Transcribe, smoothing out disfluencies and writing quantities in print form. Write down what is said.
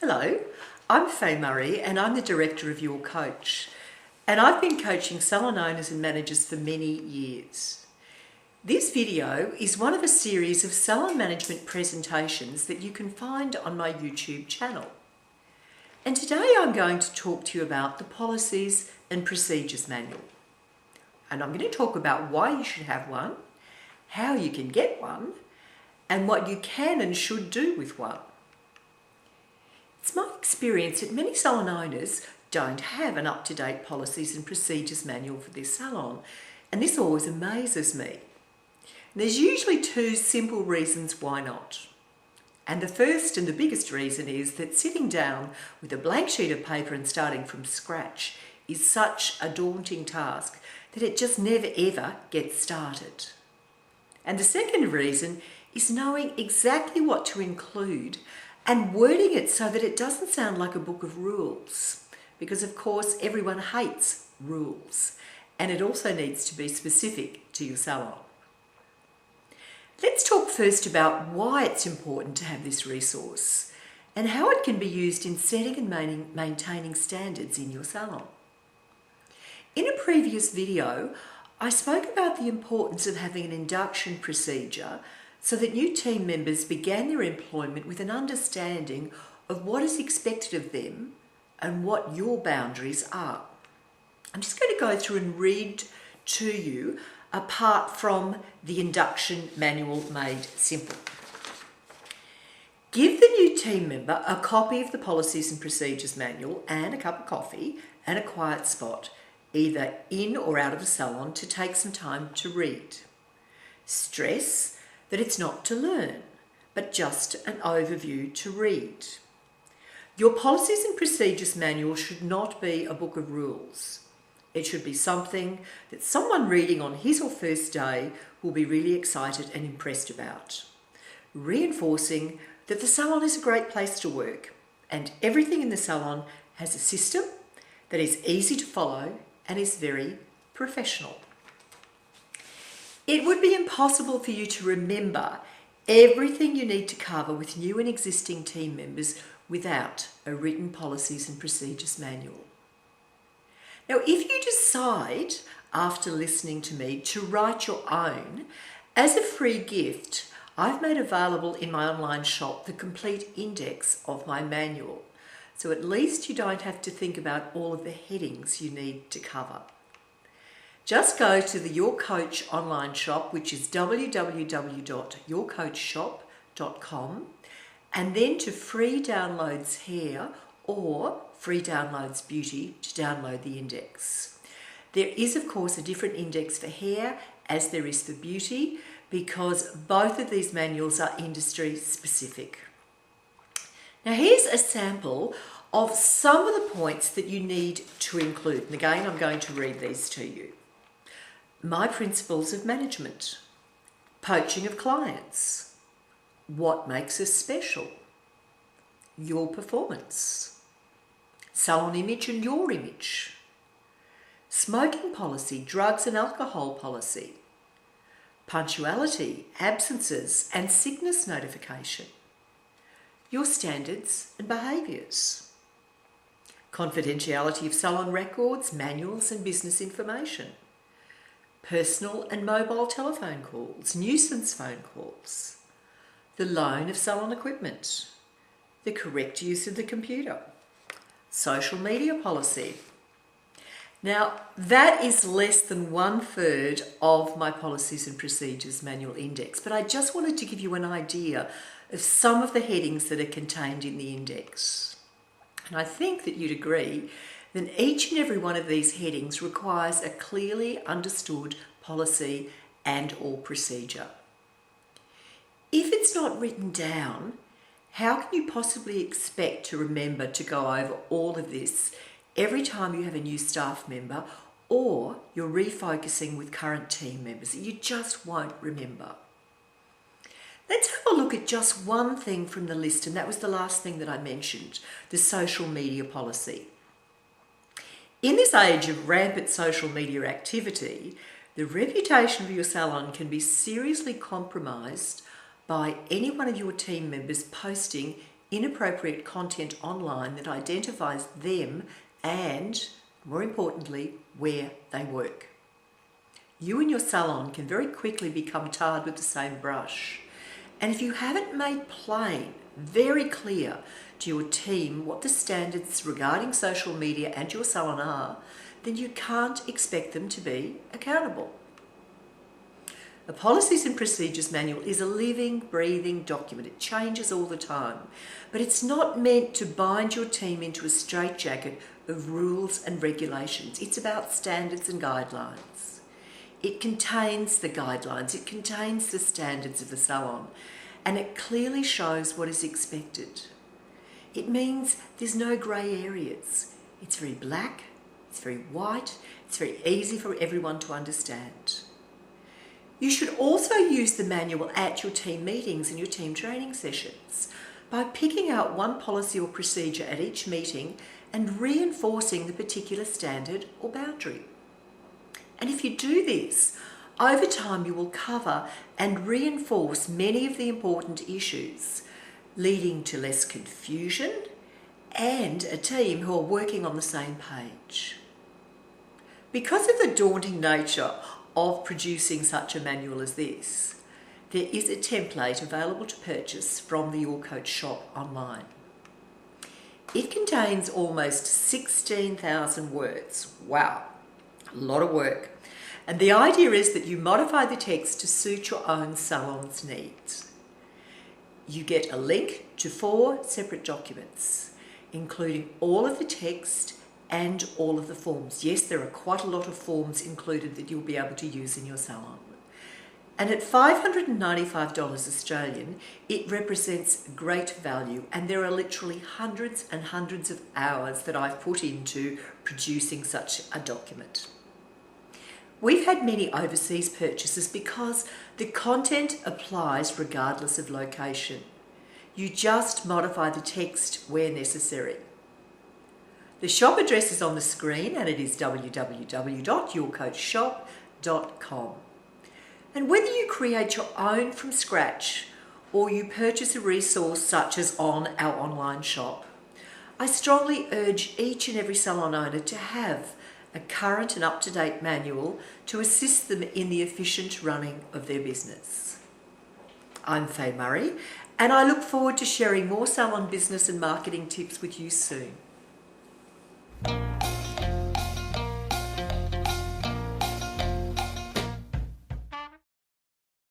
Hello, I'm Faye and I'm the Director of Your Coach. And I've been coaching salon owners and managers for many years. This video is one of a series of salon management presentations that you can find on my YouTube channel. And today I'm going to talk to you about the Policies and Procedures Manual. And I'm going to talk about why you should have one, how you can get one, and what you can and should do with one. It's my experience that many salon owners don't have an up-to-date Policies and Procedures Manual for their salon, and this always amazes me. And there's usually two simple reasons why not. And the first and the biggest reason is that sitting down with a blank sheet of paper and starting from scratch is such a daunting task that it just never ever gets started. And the second reason is knowing exactly what to include and wording it so that it doesn't sound like a book of rules. Because of course everyone hates rules, and it also needs to be specific to your salon. Let's talk first about why it's important to have this resource and how it can be used in setting and maintaining standards in your salon. In a previous video, I spoke about the importance of having an induction procedure so that new team members began their employment with an understanding of what is expected of them and what your boundaries are. I'm just going to go through and read to you apart from the induction manual made simple. Give the new team member a copy of the Policies and Procedures Manual and a cup of coffee and a quiet spot, either in or out of the salon, to take some time to read. Stress that it's not to learn, but just an overview to read. Your Policies and Procedures Manual should not be a book of rules. It should be something that someone reading on his or first day will be really excited and impressed about, reinforcing that the salon is a great place to work and everything in the salon has a system that is easy to follow and is very professional. It would be impossible for you to remember everything you need to cover with new and existing team members without a written Policies and Procedures Manual. Now, if you decide, after listening to me, to write your own, as a free gift, I've made available in my online shop the complete index of my manual. So at least you don't have to think about all of the headings you need to cover. Just go to the Your Coach online shop, which is www.yourcoachshop.com, and then to free downloads here or free downloads beauty to download the index. There is of course a different index for hair as there is for beauty, because both of these manuals are industry specific. Now here's a sample of some of the points that you need to include. And again, I'm going to read these to you. My principles of management, poaching of clients, what makes us special, your performance, salon image and your image, smoking policy, drugs and alcohol policy, punctuality, absences and sickness notification, your standards and behaviours, confidentiality of salon records, manuals and business information, personal and mobile telephone calls, nuisance phone calls, the loan of salon equipment, the correct use of the computer, social media policy. Now, that is less than 1/3 of my Policies and Procedures Manual index, but I just wanted to give you an idea of some of the headings that are contained in the index. And I think that you'd agree then each and every one of these headings requires a clearly understood policy and or procedure. If it's not written down, how can you possibly expect to remember to go over all of this every time you have a new staff member or you're refocusing with current team members? You just won't remember. Let's have a look at just one thing from the list, and that was the last thing that I mentioned, the social media policy. In this age of rampant social media activity, the reputation of your salon can be seriously compromised by any one of your team members posting inappropriate content online that identifies them and, more importantly, where they work. You and your salon can very quickly become tarred with the same brush. And if you haven't made plain, very clear to your team what the standards regarding social media and your salon are, then you can't expect them to be accountable. A Policies and Procedures Manual is a living, breathing document. It changes all the time. But it's not meant to bind your team into a straitjacket of rules and regulations. It's about standards and guidelines. It contains the guidelines, it contains the standards of the salon, and it clearly shows what is expected. It means there's no grey areas. It's very black, it's very white, it's very easy for everyone to understand. You should also use the manual at your team meetings and your team training sessions by picking out one policy or procedure at each meeting and reinforcing the particular standard or boundary. And if you do this, over time you will cover and reinforce many of the important issues, leading to less confusion and a team who are working on the same page. Because of the daunting nature of producing such a manual as this, there is a template available to purchase from the Your Coach shop online. It contains almost 16,000 words. Wow, a lot of work. And the idea is that you modify the text to suit your own salon's needs. You get a link to 4 separate documents, including all of the text and all of the forms. Yes, there are quite a lot of forms included that you'll be able to use in your salon. And at $595 Australian, it represents great value, and there are literally hundreds and hundreds of hours that I've put into producing such a document. We've had many overseas purchases because the content applies regardless of location. You just modify the text where necessary. The shop address is on the screen, and it is www.yourcoachshop.com. And whether you create your own from scratch or you purchase a resource such as on our online shop, I strongly urge each and every salon owner to have a current and up-to-date manual to assist them in the efficient running of their business. I'm Faye Murray, and I look forward to sharing more salon business and marketing tips with you soon.